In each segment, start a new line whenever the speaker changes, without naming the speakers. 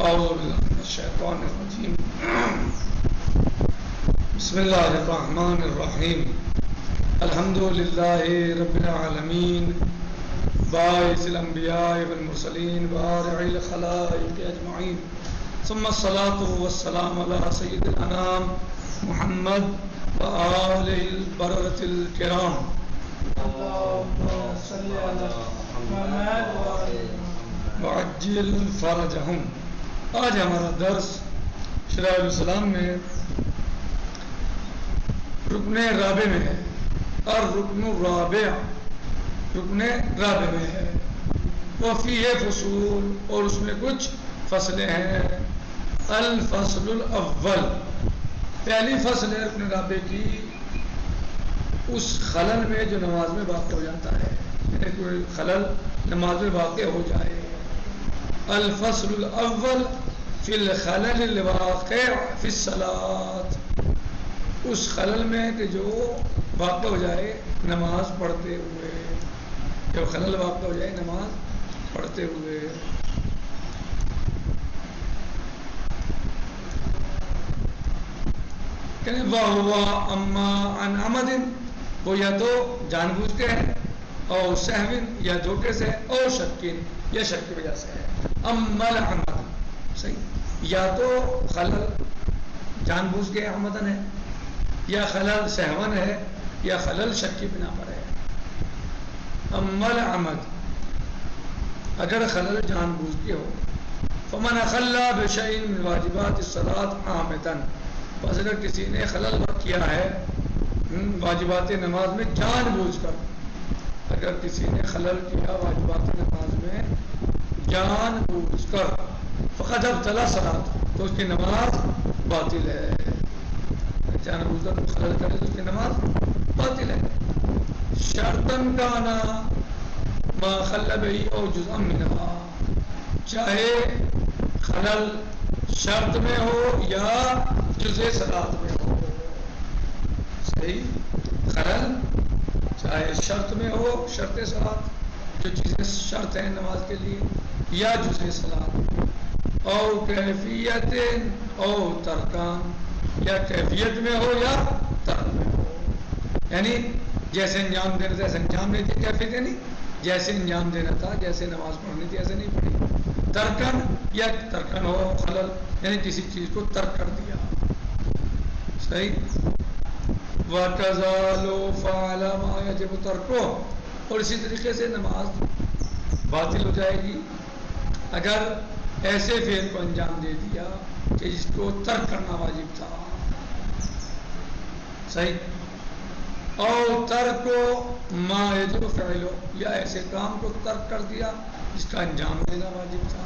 اعوذ باللہ من الشیطان الرجیم بسم اللہ الرحمن الرحیم الحمد للہ رب العالمین باعث الانبیاء والمرسلین بارع الخلائق اجمعین ثم الصلاة والسلام علی سید الانام محمد وآلہ البررۃ الکرام اللہم صلی علی محمد وعجل فرجہم۔ آج ہمارا درس شرائع الاسلام میں رکن رابع میں ہے، اور رکن الرابع رکن رابع میں ہے، وفیہ فصول، اور اس میں کچھ فصلیں ہیں۔ الفصل الاول، پہلی فصل ہے رکن رابع کی، اس خلل میں جو نماز میں واقع ہو جاتا ہے، یعنی کوئی خلل نماز میں واقع ہو جائے۔ الفصل الاول فی الخلل الواقع فی الصلاۃ، اس خلل میں کہ جو واقع ہو جائے نماز پڑھتے ہوئے، جو خلل واقع ہو جائے نماز پڑھتے ہوئے۔ کہنے وَهُوَ أَمَّا عَنْ عَمَدٍ، وہ یا تو جان بوجھ کے ہے، اور سہو یا دھوکے سے، اور شکین یا شک کی وجہ سے ہے۔ اما العمد، صحیح، یا تو خلل جان بوجھ کے عمدن ہے، یا خلل سہون ہے، یا خلل شک کی بنا پر ہے۔ اما العمد، اگر خلل جان بوجھ کے ہو، فمن خلا بشیء من واجبات الصلاۃ عامدا، بس اگر کسی نے خلل کیا ہے واجبات نماز میں جان بوجھ کر، اگر کسی نے خلل کیا واجبات نماز میں جان بوجھ کر، فقد ابطل صلاۃ، تو اس کی نماز باطل ہے۔ جان بوجھ کر خلل کرے تو اس کی نماز باطل ہے۔ شرطن کانا ما خل بہی او جزءا منہا، چاہے خلل شرط میں ہو یا جزء صلاۃ میں ہو، صحیح، خلل چاہے شرط میں ہو، شرط صلاۃ جو چیزیں شرط ہیں نماز کے لیے، یا جزء صلاۃ، او کیفیت او ترکان، یا کیفیت میں ہو یا ترک میں ہو، یعنی جیسے انجام دینا تھا ایسے انجام نہیں تھی، کیفیت یعنی جیسے انجام دینا تھا، جیسے نماز پڑھنی تھی ایسے نہیں پڑھی۔ ترکن، یا ترکن ہو خلل، یعنی کسی چیز کو ترک کر دیا، صحیح۔ وَكَذَا لَوْ فَعَلَ مَا يَجِبُ تَرْكُهُ، اور اسی طریقے سے نماز باطل ہو جائے گی اگر ایسے فعل کو انجام دے دیا کہ جس کو ترک کرنا واجب تھا، صحیح۔ اور ترک ما یجب فعلہ، یا ایسے کام کو ترک کر دیا جس کا انجام دینا واجب تھا،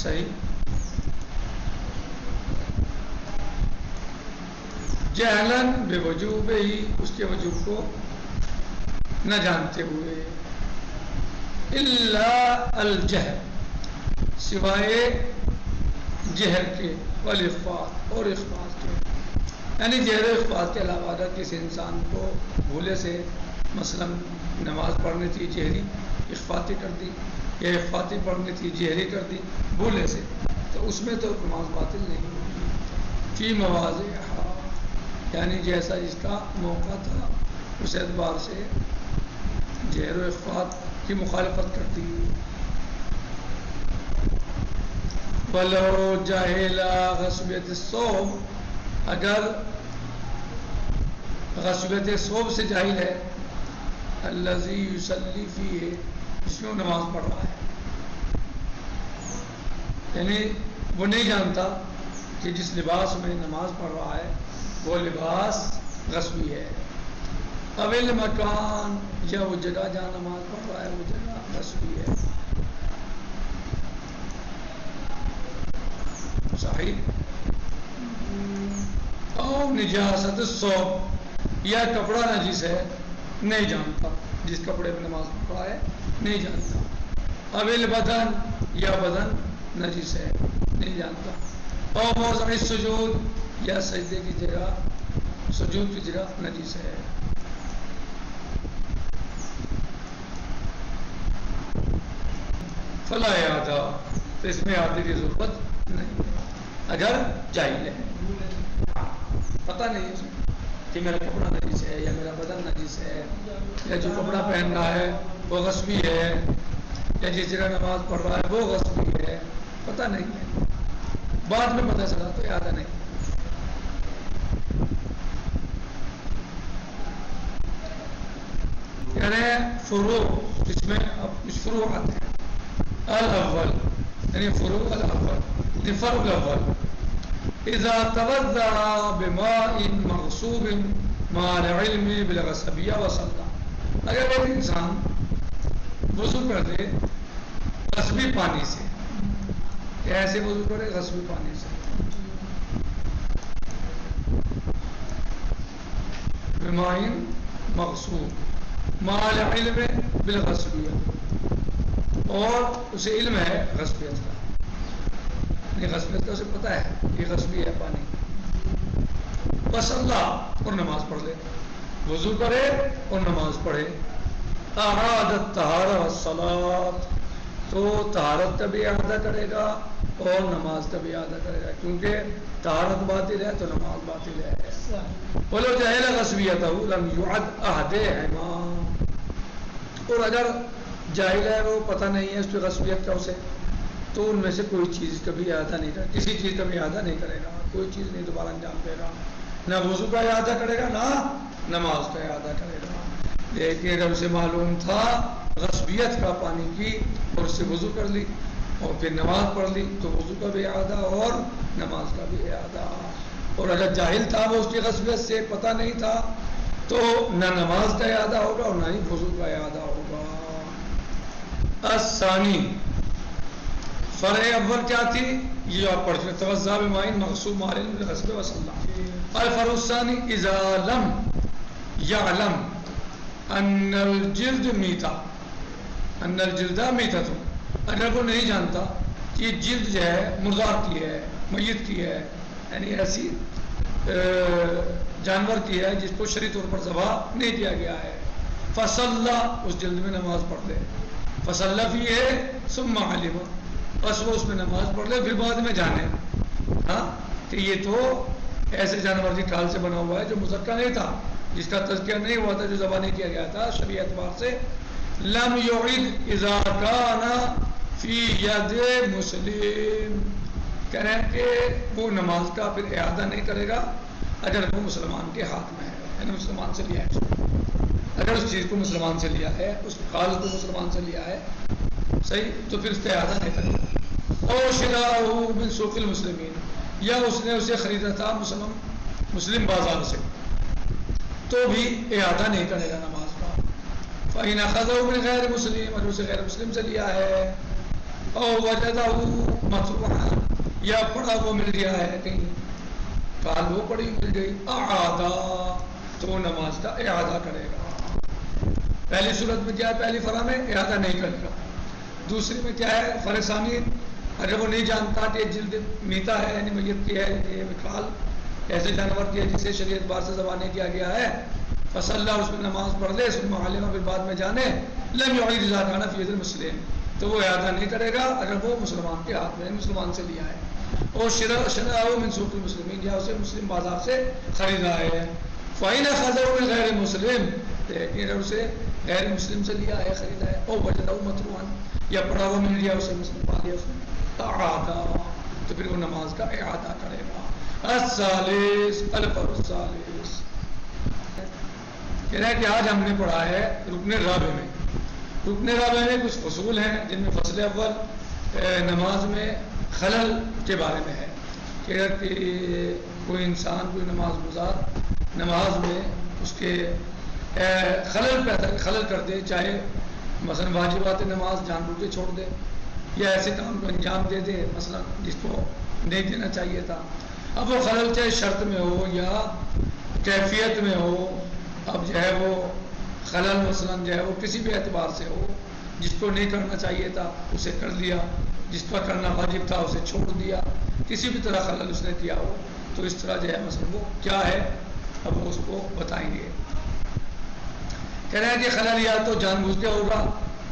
صحیح۔ جہلاً بے وجوب ہی، اس کے وجوب کو نہ جانتے ہوئے، الا الجہل، سوائے جہر کے، والاخفاء، اور اخفاء کے، یعنی جہر و اخفاء کے علاوہ اگر کسی انسان کو بھولے سے مثلا نماز پڑھنی تھی جہری، اخفاتی کر دی، یا اخفاتی پڑھنی تھی جہری کر دی بھولے سے، تو اس میں تو نماز باطل نہیں ہوگی۔ فی مواضع، یعنی جیسا اس کا موقع تھا اس اعتبار سے جہر و اخفاء کی مخالفت کرتی۔ وَلَوْ جَهِلَ غَصْبَةَ الصَّوْمِ، اگر غصبۃ صوم سے جاہل ہے، الَّذِي يُصَلِّي فِيهِ، جس میں وہ نماز پڑھ رہا ہے، یعنی وہ نہیں جانتا کہ جس لباس میں نماز پڑھ رہا ہے وہ لباس غصبی ہے، اویل مکان، یا وہ جگہ جہاں نماز پڑھ رہا ہے وہ جگہ غصبی ہے، صحیح۔ او نجاست الثوب، یا کپڑا نجس ہے، نہیں جانتا، جس کپڑے میں نماز پڑھ رہا ہے نہیں جانتا، اویل بدن، یا بدن نجس ہے نہیں جانتا، او موضع السجود، یا سجدے کی جگہ، سجود کی جگہ نجس ہے۔ فلا اعادہ، تو اس میں اعادے کی ضرورت نہیں اگر جاہل ہے، پتہ نہیں ہے کہ میرا کپڑا نجیس ہے یا میرا بدن نجیس ہے، یا جو کپڑا پہن رہا ہے وہ غصبی ہے، یا جس جگہ نماز پڑھ رہا ہے وہ غصبی ہے، پتہ نہیں ہے، بعد میں پتہ چلا تو اعادہ نہیں۔ یعنی فروع، اس میں اب کچھ فروع آتے ہیں۔ الاول یعنی فروع الاول، یعنی فرع الاول، اذا توضأ بماء مغصوب مع العلم بالغصبیہ وصلى، اگر ایک انسان وضو کر دے غصبی پانی سے، ایسے وضو کرے غصبی پانی سے، بماء مغصوب مع العلم بالغصبیہ، اور اسے علم ہے غصبیت کا، یعنی غصبیت کا اسے پتہ ہے یہ غصبی ہے پانی، وصلی اور نماز پڑھ لے، وضو کرے اور نماز پڑھے، اعاد الطہارۃ والصلاۃ، تو طہارت کا بھی اعادہ کرے گا اور نماز کا بھی اعادہ کرے گا، کیونکہ طہارت باطل ہے تو نماز باطل ہے۔ ولو جہل غصبیتہ لم یعد احدہما، اور اگر جاہل ہے وہ پتہ نہیں ہے اس کی غصبیت کا اسے، تو ان میں سے کوئی چیز کبھی اعادہ نہیں کرے، کسی چیز کا بھی اعادہ نہیں کرے گا، کوئی چیز نہیں دوبارہ انجام دے گا، نہ وضو کا اعادہ کرے گا نہ نماز کا اعادہ کرے گا۔ لیکن اگر اسے معلوم تھا غصبیت کا پانی کی اور اس سے وضو کر لی اور پھر نماز پڑھ لی تو وضو کا بھی اعادہ اور نماز کا بھی اعادہ، اور اگر جاہل تھا وہ اس کی غصبیت سے پتہ نہیں تھا تو نہ نماز کا اعادہ ہوگا اور نہ ہی وضو کا اعادہ ہوگا۔ الثانی، فرع اول کیا تھی یہ آپ پڑھ چکے، توضأ بماء مغصوب مع العلم بالغصب وصلى۔ الفرع الثانی، اذا لم يعلم ان الجلد میتہ، ان الجلد میتۃ، اگر وہ نہیں جانتا کہ جلد جو ہے مردار کی ہے، میت کی ہے، یعنی ایسی جانور کی ہے جس کو شرعی طور پر ذبح نہیں کیا گیا ہے، فصلی، اس جلد میں نماز پڑھ لے، فصلی فیہ ثم علم، بس وہ اس میں نماز پڑھ لے پھر بعد میں جانے، ہاں کہ یہ تو ایسے جانور کی کھال سے بنا ہوا ہے جو مزکہ نہیں تھا، جس کا تذکیہ نہیں ہوا تھا، جو ذبح نہیں کیا گیا تھا شرعی اعتبار سے، لم یعد اذا کان فی ید مسلم، کہہ رہے ہیں کہ وہ نماز کا پھر اعادہ نہیں کرے گا اگر وہ مسلمان کے ہاتھ میں ہے، یعنی مسلمان سے لیا ہے، اگر اس چیز کو مسلمان سے لیا ہے، اس کھال کو مسلمان سے لیا ہے صحیح، تو پھر اس کا اعادہ نہیں کرے گا۔ اور شراءہ من سوق المسلمین، یا اس نے اسے خریدا تھا مسلم بازار سے، تو بھی اعادہ نہیں کرے گا نماز کا۔ فإن أخذه من غیر مسلم، اگر اسے غیر مسلم سے لیا ہے، اور وجدہ مطروحا، یا پڑا وہ مل گیا ہے کہیں، کال وہ پڑی مل گئی، اعادہ، تو نماز کا اعادہ کرے گا۔ پہلی صورت میں کیا ہے، پہلی فرع میں اعادہ نہیں کرے گا، دوسری میں کیا ہے فرع ثانی، اگر وہ نہیں جانتا کہ جلد میتا ہے یعنی میت کی ہے، یہ کھال ایسے جانور کی ہے جسے شریعت بار سے ذبح نہیں کیا گیا ہے، فصلی، اس میں نماز پڑھ لے، ثم علم، پھر بعد میں جانے، لم یعد اذا کان فی ید المسلم، تو وہ اعادہ نہیں کرے گا اگر وہ مسلمان کے ہاتھ میں مسلمان سے لیا ہے، اور شراءہ من سوق المسلمین، یا اسے مسلم بازار سے خریدا ہے۔ فإن أخذه من غیر مسلم، لیکن اگر اسے غیر مسلم سے لیا ہے، خریدا ہے، اور وجدہ مطروحا، یا پڑا ہوا مل گیا اسے، مسلم پا لیا اس نے، اعادہ، تو پھر وہ نماز کا اعادہ کرے گا۔ الثالث، الفرع الثالث، کہہ رہے ہیں کہ آج ہم نے پڑھا ہے رکن رابع میں، رکن رابع میں کچھ فصول ہیں جن میں فصل اول نماز میں خلل کے بارے میں ہے، کہ اگر کوئی انسان کوئی نماز گزار نماز میں اس کے خلل کر دے، چاہے مثلا واجبات نماز جان بوجھ کے چھوڑ دے، یا ایسے کام کو انجام دے دے مثلا جس کو نہیں دینا چاہیے تھا، اب وہ خلل چاہے شرط میں ہو یا کیفیت میں ہو، اب جو ہے وہ خلل مثلا جو ہے وہ کسی بھی اعتبار سے ہو، جس کو نہیں کرنا چاہیے تھا اسے کر لیا، جس پر کرنا واجب تھا اسے چھوڑ دیا، کسی بھی طرح خلل اس نے کیا ہو، تو اس طرح جو ہے مثلا وہ کیا ہے، اب وہ اس کو بتائیں گے۔ کہہ رہے ہیں کہ خلل یا تو جان بوجھ کے ہوگا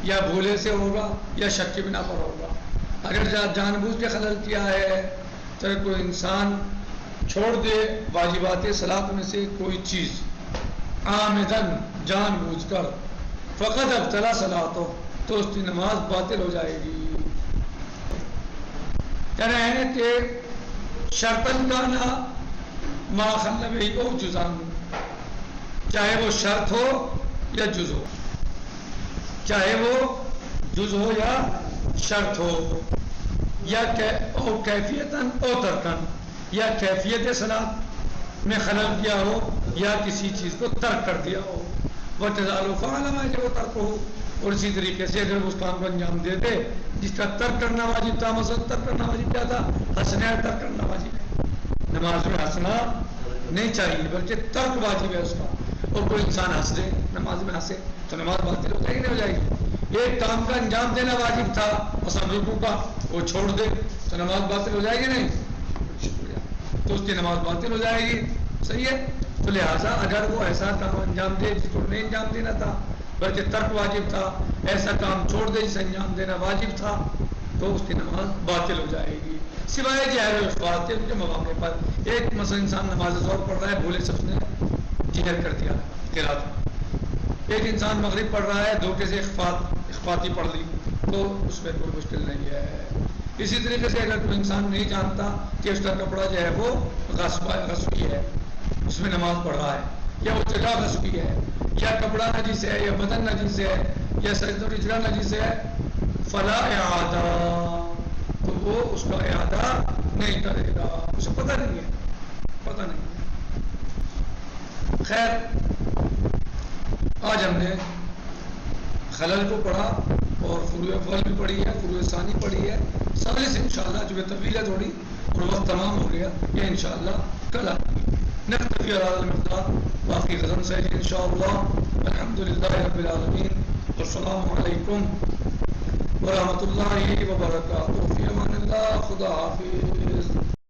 یا بھولے سے ہوگا یا شک کی بنا پر ہوگا. اگر جان بوجھ کے خلل کیا ہے تو کوئی انسان چھوڑ دے واجبات صلاۃ میں سے کوئی چیز عامدن جان بوجھ کر فقط ابتلا صلاتو تو اس کی نماز باطل ہو جائے گی. کہہ رہے ہیں کہ شرطن کا نا ما خل بہی او جزان، چاہے وہ شرط ہو یا جز ہو، چاہے وہ جز ہو یا شرط ہو، یا او کیفیتاً او ترکن، یا کیفیت صلاۃ میں خلل کیا ہو یا کسی چیز کو ترک کر دیا ہو. وَتَزَالُ فَعَلَ جب وہ ترک ہو. اور اسی طریقے سے اگر اس کام کو انجام دے دے جس کا ترک کرنا واجب تھا، مثلا ترک کرنا واجب کیا تھا؟ ہنسنا، ترک کرنا واجب ہے. نماز میں ہنسنا نہیں چاہیے بلکہ ترک واجب ہے اس کا. اور کوئی انسان ہنس دے، نماز میں ہنسے تو نماز باطل ہو جائے گی نہیں ہو جائے گی؟ ایک کام کا انجام دینا واجب تھا، مثلا رکوع کا، وہ چھوڑ دے تو نماز باطل ہو جائے گی نہیں؟ تو اس کی نماز باطل ہو جائے گی. صحیح ہے. تو لہٰذا اگر وہ ایسا کام انجام دے جس کو نہیں انجام دینا تھا بلکہ ترک واجب تھا، ایسا کام چھوڑ دے جسے انجام دینا واجب تھا، تو اس کی نماز باطل ہو جائے گی. سوائے جہر الفاظ ان کے مواقع پر. ایک مثلا انسان نماز ظہر پڑھ رہا ہے، بھولے سے اس نے جہر کر دیا قرات میں. ایک انسان مغرب پڑھ رہا ہے، دھوکے سے اخفاتی پڑھ لی، تو اس میں کوئی مشکل نہیں ہے. اسی طریقے سے اگر کوئی انسان نہیں جانتا کہ اس کا کپڑا جو ہے وہ غصبی ہے، اس میں نماز پڑھ رہا ہے، یا وہ جگہ غصبی ہے، یا کپڑا نجیس ہے، یا بدن نجیس ہے، یا سجدہ و رجلا نجیس ہے، فلا اعادہ، تو وہ اس کا اعادہ نہیں کرے گا. اسے پتہ نہیں ہے، پتہ نہیں. خیر، آج ہم نے خلل کو پڑھا اور فروع اول بھی پڑھی ہے، فروع ثانی پڑھی ہے. سارے سے انشاءاللہ جو طویل ہے تھوڑی اور وقت تمام ہو گیا، یہ انشاءاللہ کل نکتفی علی المقدار. باقی غزن سے انشاءاللہ. الحمدللہ رب العالمین، والسلام علیکم ورحمۃ اللہ وبرکاتہ. فی امان اللہ. خدا حافظ.